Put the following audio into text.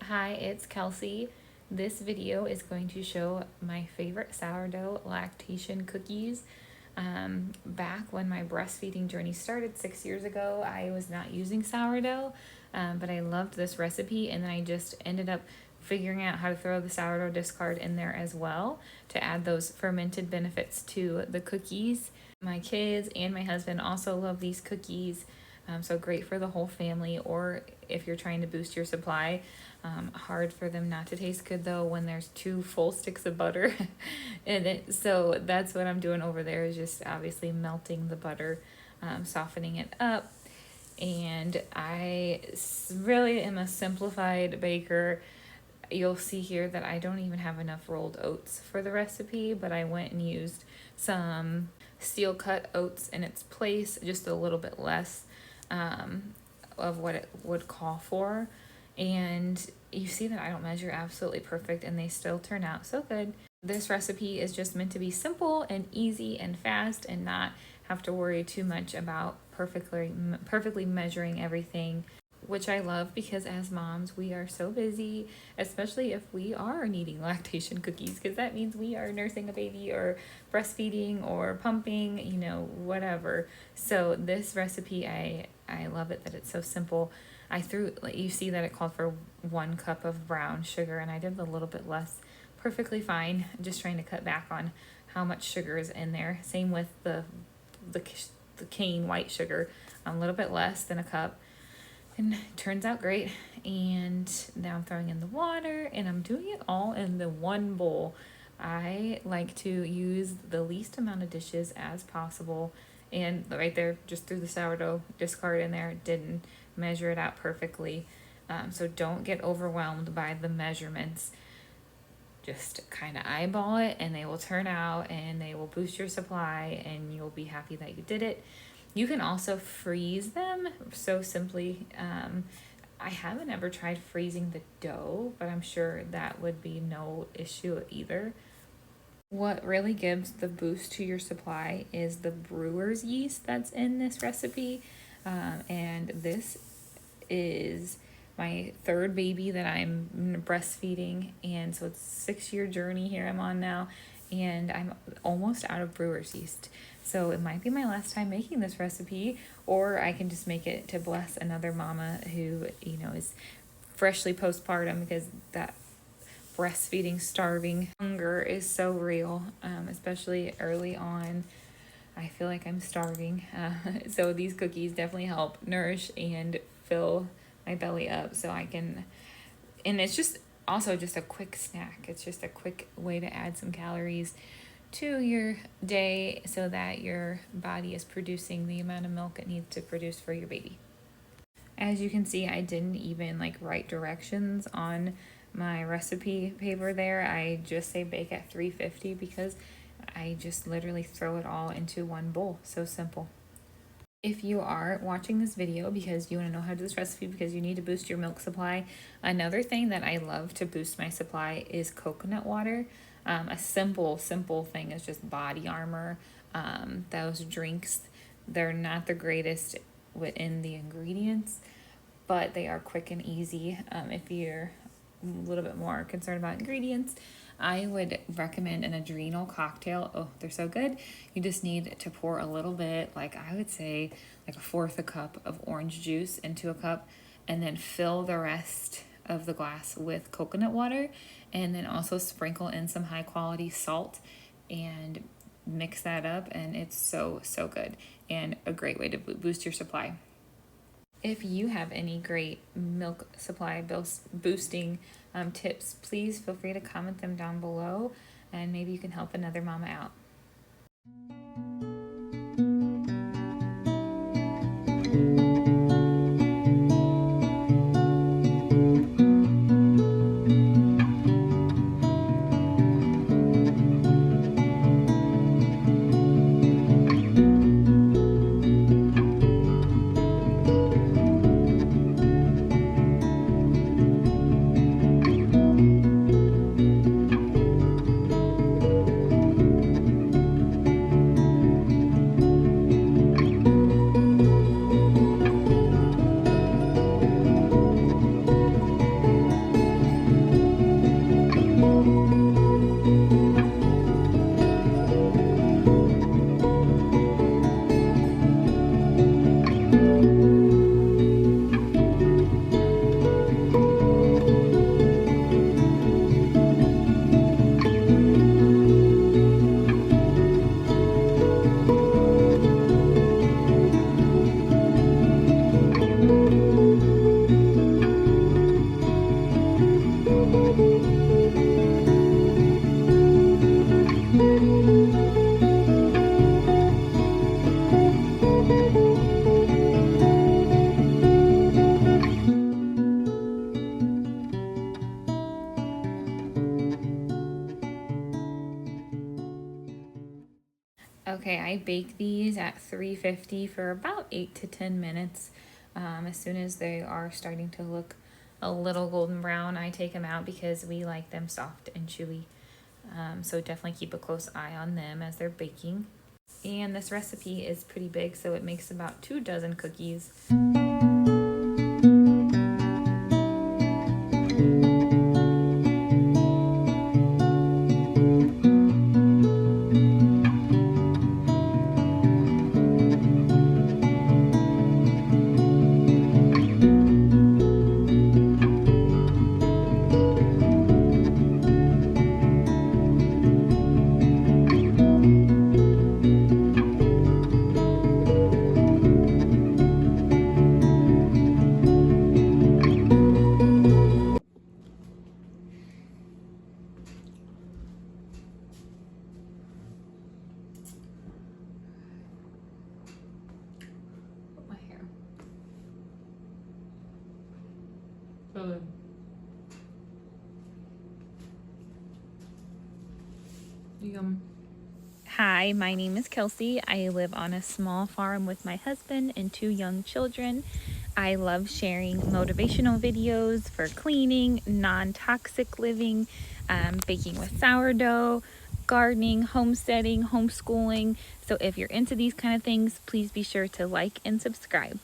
Hi, it's Kelsey. This video is going to show my favorite sourdough lactation cookies. Back when my breastfeeding journey started 6 years ago, I was not using sourdough, but I loved this recipe, and then I just ended up figuring out how to throw the sourdough discard in there as well to add those fermented benefits to the cookies. My kids and my husband also love these cookies. So great for the whole family, or if you're trying to boost your supply. Hard for them not to taste good though when there's 2 full sticks of butter in it. So that's what I'm doing over there, is just obviously melting the butter, softening it up. And I really am a simplified baker. You'll see here that I don't even have enough rolled oats for the recipe, but I went and used some steel cut oats in its place, just a little bit less of what it would call for. And you see that I don't measure absolutely perfect, and they still turn out so good. This recipe is just meant to be simple and easy and fast, and not have to worry too much about perfectly measuring everything, which I love, because as moms we are so busy, especially if we are needing lactation cookies, because that means we are nursing a baby or breastfeeding or pumping, whatever. So this recipe, I love it that it's so simple. You see that it called for 1 cup of brown sugar, and I did a little bit less. Perfectly fine. Just trying to cut back on how much sugar is in there. Same with the cane white sugar, a little bit less than a cup. And it turns out great. And now I'm throwing in the water, and I'm doing it all in the one bowl. I like to use the least amount of dishes as possible. And right there, just threw the sourdough discard in there. Didn't measure it out perfectly. So don't get overwhelmed by the measurements. Just kind of eyeball it, and they will turn out, and they will boost your supply, and you'll be happy that you did it. You can also freeze them so simply. I haven't ever tried freezing the dough, but I'm sure that would be no issue either. What really gives the boost to your supply is the brewer's yeast that's in this recipe. And this is my 3rd baby that I'm breastfeeding, and so it's a 6-year journey here I'm on now, and I'm almost out of brewer's yeast. So it might be my last time making this recipe, or I can just make it to bless another mama who, is freshly postpartum, because that breastfeeding, starving hunger is so real, especially early on. I feel like I'm starving. So these cookies definitely help nourish and fill my belly up, so I can, and it's just also just a quick snack. It's just a quick way to add some calories to your day so that your body is producing the amount of milk it needs to produce for your baby. As you can see, I didn't even write directions on my recipe paper there. I just say bake at 350 because I just literally throw it all into one bowl. So simple. If you are watching this video because you want to know how to do this recipe because you need to boost your milk supply, another thing that I love to boost my supply is coconut water. A simple thing is just Body Armor. Those drinks, they're not the greatest within the ingredients, but they are quick and easy. If you're a little bit more concerned about ingredients, I would recommend an adrenal cocktail. Oh, they're so good. You just need to pour a little bit, I would say a 1/4 cup of orange juice into a cup, and then fill the rest of the glass with coconut water, and then also sprinkle in some high quality salt and mix that up, and it's so good and a great way to boost your supply. If you have any great milk supply boosting tips, please feel free to comment them down below, and maybe you can help another mama out. I bake these at 350 for about 8 to 10 minutes. As soon as they are starting to look a little golden brown, I take them out because we like them soft and chewy. So definitely keep a close eye on them as they're baking. And this recipe is pretty big, so it makes about 2 dozen cookies. My hair. Good. Yum. Hi, my name is Kelsey. I live on a small farm with my husband and 2 young children. I love sharing motivational videos for cleaning, non-toxic living, baking with sourdough, gardening, homesteading, homeschooling. So if you're into these kind of things, please be sure to like and subscribe.